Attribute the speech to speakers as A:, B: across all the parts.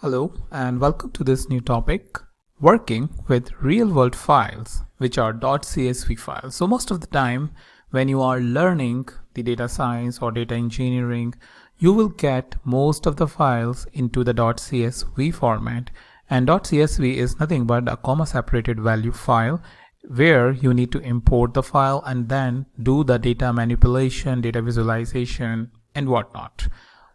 A: Hello and welcome to this new topic, working with real-world files, which are .csv files. So most of the time when you are learning the data science or data engineering, you will get most of the files into the .csv format, and .csv is nothing but a comma-separated value file where you need to import the file and then do the data manipulation, data visualization and whatnot.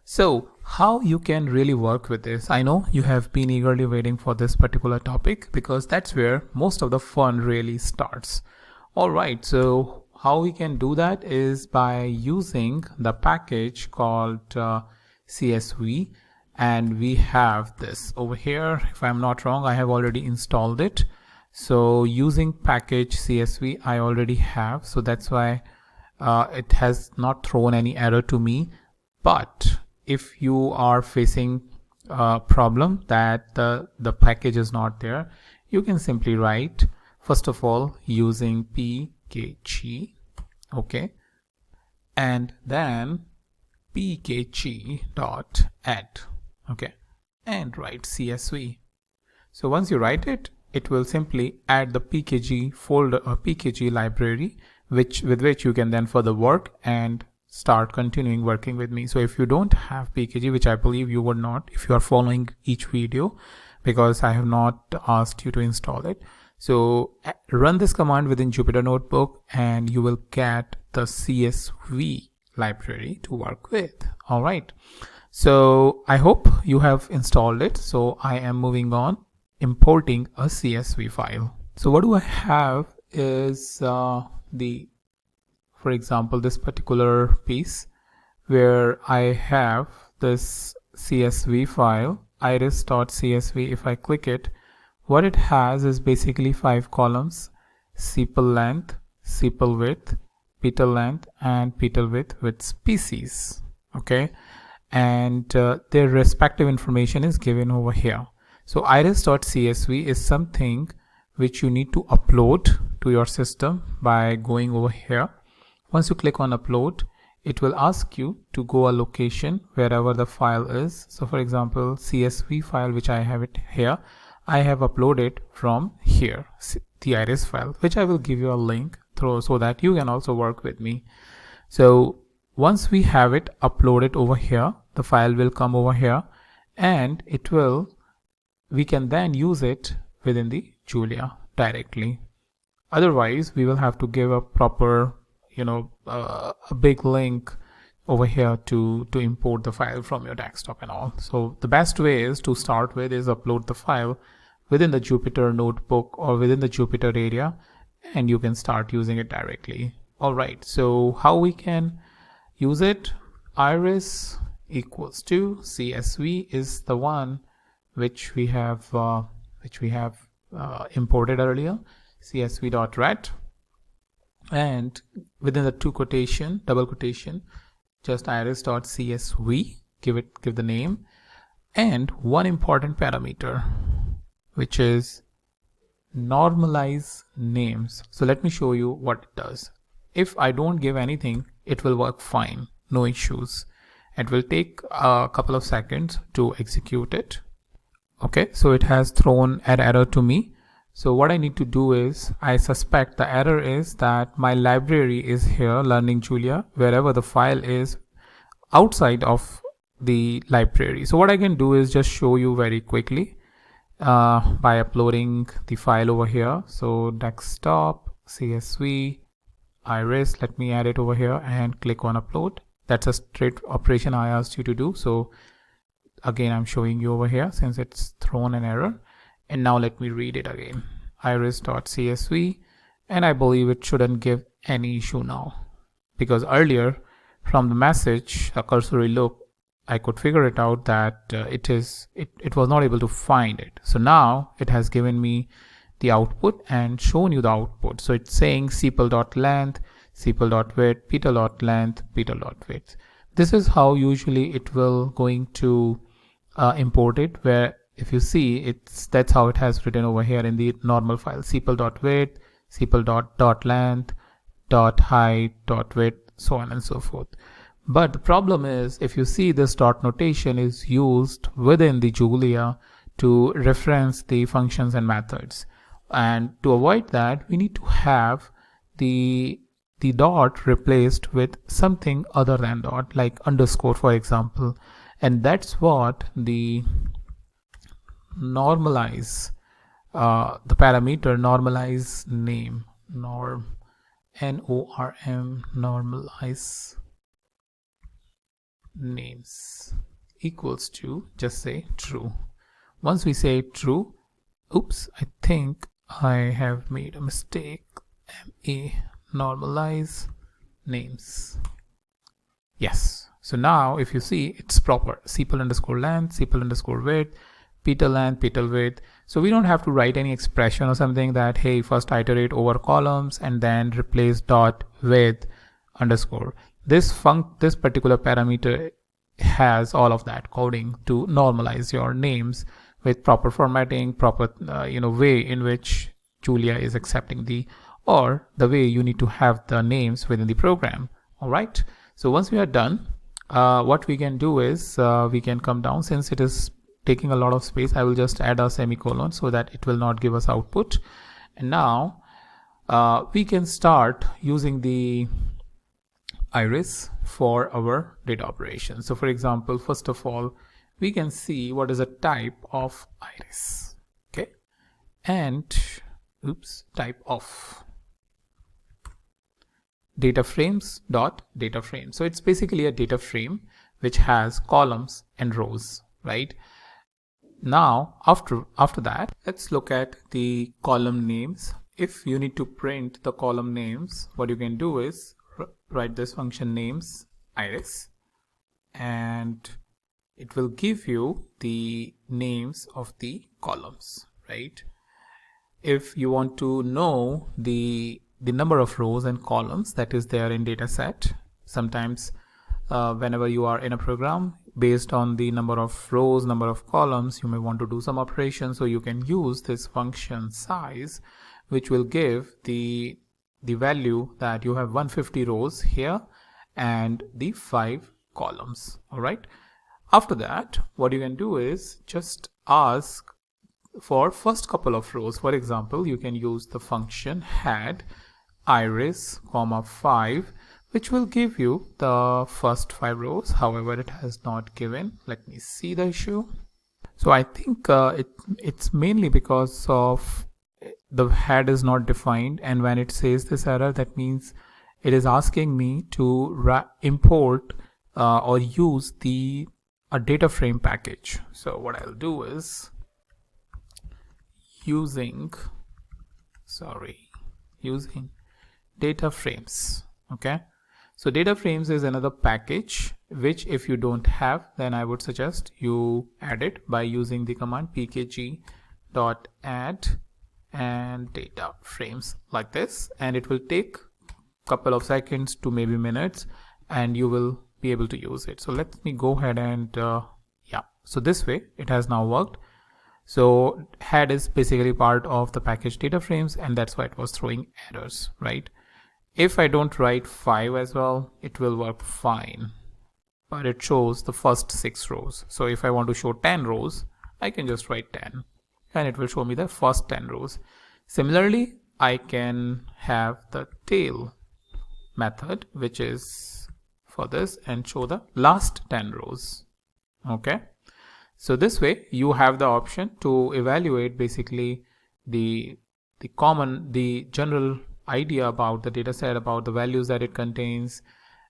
A: So how you can really work with this? I know you have been eagerly waiting for this particular topic because that's where most of the fun really starts. Alright, so how we can do that is by using the package called CSV, and we have this over here. If I'm not wrong, I have already installed it. So using package CSV I already have, so that's why it has not thrown any error to me. But if you are facing a problem that the package is not there, you can simply write, first of all, using pkg, okay, and then pkg.add, okay, and write CSV. So once you write it, it will simply add the pkg folder or pkg library, with which you can then further work and start continuing working with me. So if you don't have pkg, which I believe you would not if you are following each video, because I have not asked you to install it, so run this command within Jupyter Notebook and you will get the CSV library to work with. All right, so I hope you have installed it. So I am moving on, importing a CSV file. So what do I have is for example, this particular piece where I have this CSV file, iris.csv. If I click it, what it has is basically 5 columns: sepal length, sepal width, petal length, and petal width with species. Okay, and their respective information is given over here. So iris.csv is something which you need to upload to your system by going over here. Once you click on upload, it will ask you to go a location wherever the file is. So for example, CSV file, which I have it here, I have uploaded from here, the iris file, which I will give you a link through so that you can also work with me. So once we have it uploaded over here, the file will come over here and we can then use it within the Julia directly. Otherwise, we will have to give a proper a big link over here to import the file from your desktop and all. So the best way is to start with is upload the file within the Jupyter Notebook or within the Jupyter area, and you can start using it directly. All right, so how we can use it? Iris equals to CSV is the one which we have imported earlier, csv.ret. And within the double quotation, just iris.csv, give the name, and one important parameter, which is normalize names. So let me show you what it does. If I don't give anything, it will work fine, no issues. It will take a couple of seconds to execute it. Okay, so it has thrown an error to me. So what I need to do is, I suspect the error is that my library is here, Learning Julia, wherever the file is outside of the library. So what I can do is just show you very quickly by uploading the file over here. So desktop, CSV, iris, let me add it over here and click on upload. That's a straight operation I asked you to do. So again, I'm showing you over here since it's thrown an error. And now let me read it again, iris.csv, and I believe it shouldn't give any issue now, because earlier from the message, a cursory look, I could figure it out that it was not able to find it. So now it has given me the output and shown you the output. So it's saying sepal.length, sepal.width, petal.length, petal.width. This is how usually it will going to import it, where if you see, that's how it has written over here in the normal file: sepal.width, sepal.length, .height, .width, so on and so forth. But the problem is, if you see, this dot notation is used within the Julia to reference the functions and methods. And to avoid that, we need to have the dot replaced with something other than dot, like underscore, for example. And that's what the normalize, the parameter normalize name, norm, N-O-R-M, normalize names equals to, just say true. Once we say true, oops, I think I have made a mistake. MA normalize names. Yes. So now if you see, it's proper. Sepal underscore length, sepal underscore width, petal length, petal width. So we don't have to write any expression or something that, hey, first iterate over columns and then replace dot with underscore. This particular parameter has all of that coding to normalize your names with proper formatting, proper way in which Julia is accepting the way you need to have the names within the program. All right. So once we are done, what we can do is we can come down. Since it is taking a lot of space, I will just add a semicolon so that it will not give us output. And now we can start using the iris for our data operation. So for example, first of all, we can see what is a type of iris. Okay. And type of data frames dot data frame. So it's basically a data frame which has columns and rows, right? Now after that, let's look at the column names. If you need to print the column names, what you can do is write this function names iris, and it will give you the names of the columns, right? If you want to know the number of rows and columns that is there in data set, sometimes whenever you are in a program, based on the number of rows, number of columns, you may want to do some operation. So you can use this function size, which will give the value that you have 150 rows here and the 5 columns. All right. After that, what you can do is just ask for first couple of rows. For example, you can use the function head iris, 5, which will give you the first 5 rows. However, it has not given. Let me see the issue. So I think it's mainly because of the head is not defined, and when it says this error, that means it is asking me to import or use a data frame package. So what I'll do is using data frames. Okay, so data frames is another package which, if you don't have, then I would suggest you add it by using the command pkg.add and data frames like this, and it will take a couple of seconds to maybe minutes, and you will be able to use it. So let me go ahead and so this way it has now worked. So head is basically part of the package data frames, and that's why it was throwing errors, right? If I don't write 5 as well, it will work fine, but it shows the first 6 rows. So if I want to show 10 rows, I can just write 10 and it will show me the first 10 rows. Similarly, I can have the tail method, which is for this, and show the last 10 rows. Okay. So this way you have the option to evaluate basically the general idea about the data set, about the values that it contains,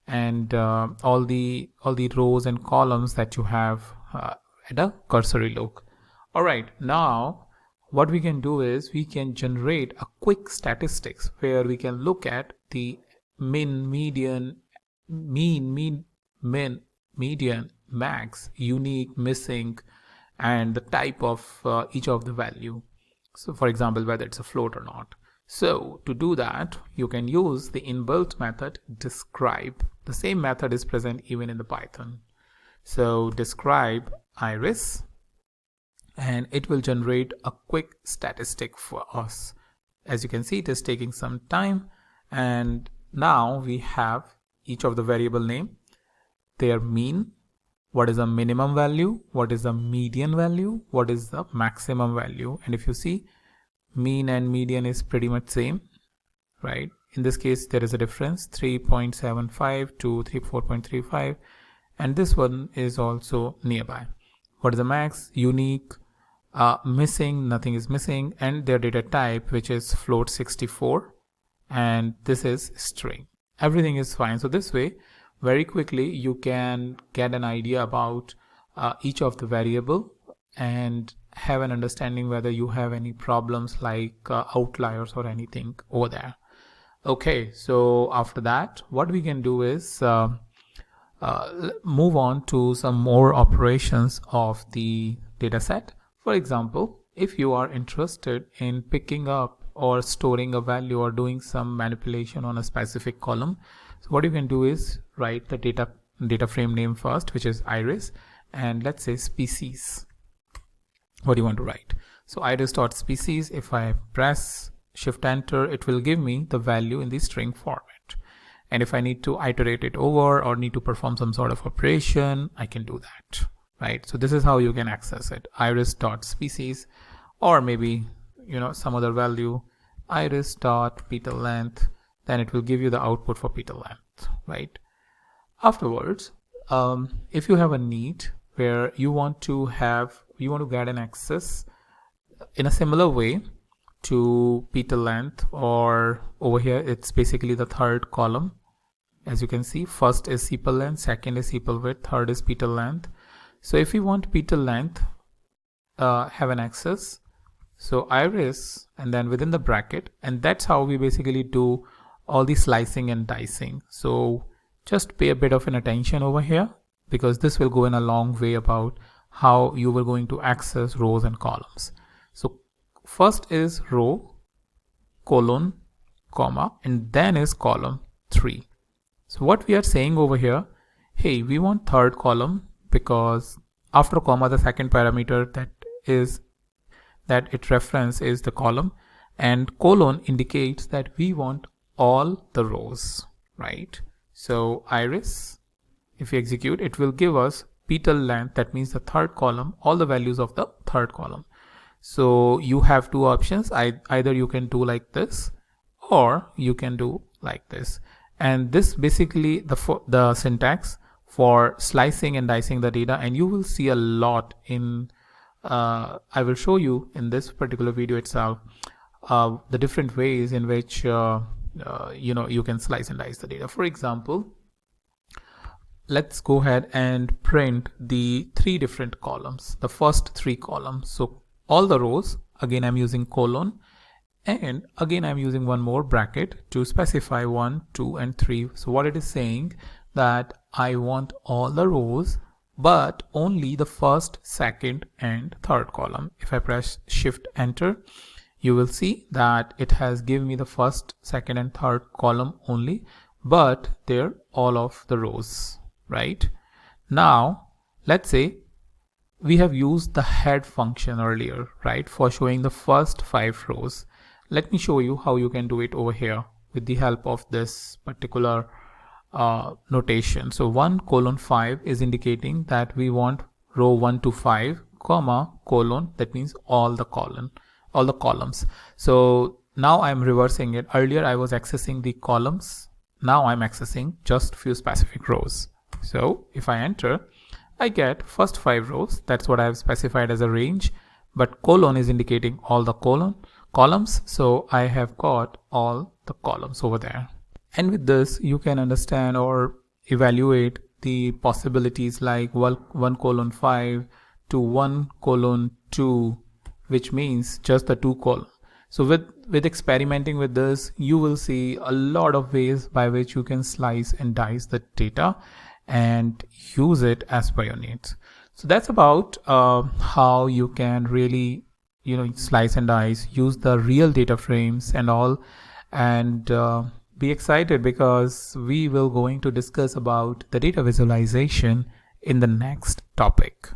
A: and all the rows and columns that you have at a cursory look. All right, now what we can do is we can generate a quick statistics where we can look at the min, median, max, unique, missing, and the type of each of the value. So for example, whether it's a float or not. So to do that, you can use the inbuilt method describe. The same method is present even in the Python. So describe iris, and it will generate a quick statistic for us. As you can see, it is taking some time, and now we have each of the variable name. their mean, what is the minimum value, what is the median value, what is the maximum value. And if you see, mean and median is pretty much same, right? In this case, there is a difference, 3.75 to 4.35, and this one is also nearby. What is the max? Unique, missing, nothing is missing, and their data type, which is float 64, and this is string. Everything is fine. So this way, very quickly, you can get an idea about each of the variable and have an understanding whether you have any problems like outliers or anything over there. Okay, so after that, what we can do is move on to some more operations of the data set. For example, if you are interested in picking up or storing a value or doing some manipulation on a specific column, so what you can do is write the data frame name first, which is iris, and let's say species. What do you want to write? So iris.species, if I press shift enter, it will give me the value in the string format. And if I need to iterate it over or need to perform some sort of operation, I can do that, right? So this is how you can access it, iris.species, or maybe, you know, some other value, iris.petal length, then it will give you the output for petal length, right? Afterwards, if you have a need where you want to get an access in a similar way to petal length, or over here it's basically the third column. As you can see, first is sepal length, second is sepal width, third is petal length. So if you want petal length have an access, so iris and then within the bracket, and that's how we basically do all the slicing and dicing. So just pay a bit of an attention over here, because this will go in a long way about how you were going to access rows and columns. So first is row, colon, comma, and then is column 3. So what we are saying over here, hey, we want third column, because after comma the second parameter that it reference is the column, and colon indicates that we want all the rows, right? So iris, if we execute, it will give us petal length, that means the third column, all the values of the third column. So you have two options, either you can do like this or you can do like this. And this basically the syntax for slicing and dicing the data, and you will see a lot in I will show you in this particular video itself the different ways in which you can slice and dice the data. For example, let's go ahead and print the 3 different columns, the first 3 columns. So all the rows, again I'm using colon, and again I'm using one more bracket to specify 1, 2, and 3. So what it is saying, that I want all the rows but only the first, second, and third column. If I press shift enter, you will see that it has given me the first, second, and third column only, but they're all of the rows, right? Now let's say we have used the head function earlier, right, for showing the first 5 rows. Let me show you how you can do it over here with the help of this particular notation. So 1:5 is indicating that we want row 1 to 5, comma, colon, that means all the columns. So now I'm reversing it. Earlier I was accessing the columns, now I'm accessing just few specific rows. So if I enter, I get first 5 rows, that's what I have specified as a range, but colon is indicating all the columns, so I have got all the columns over there. And with this you can understand or evaluate the possibilities like 1:5 to 1:2, which means just the 2 columns. So with experimenting with this, you will see a lot of ways by which you can slice and dice the data and use it as per your needs. So that's about how you can really slice and dice, use the real data frames and all, and be excited, because we will going to discuss about the data visualization in the next topic.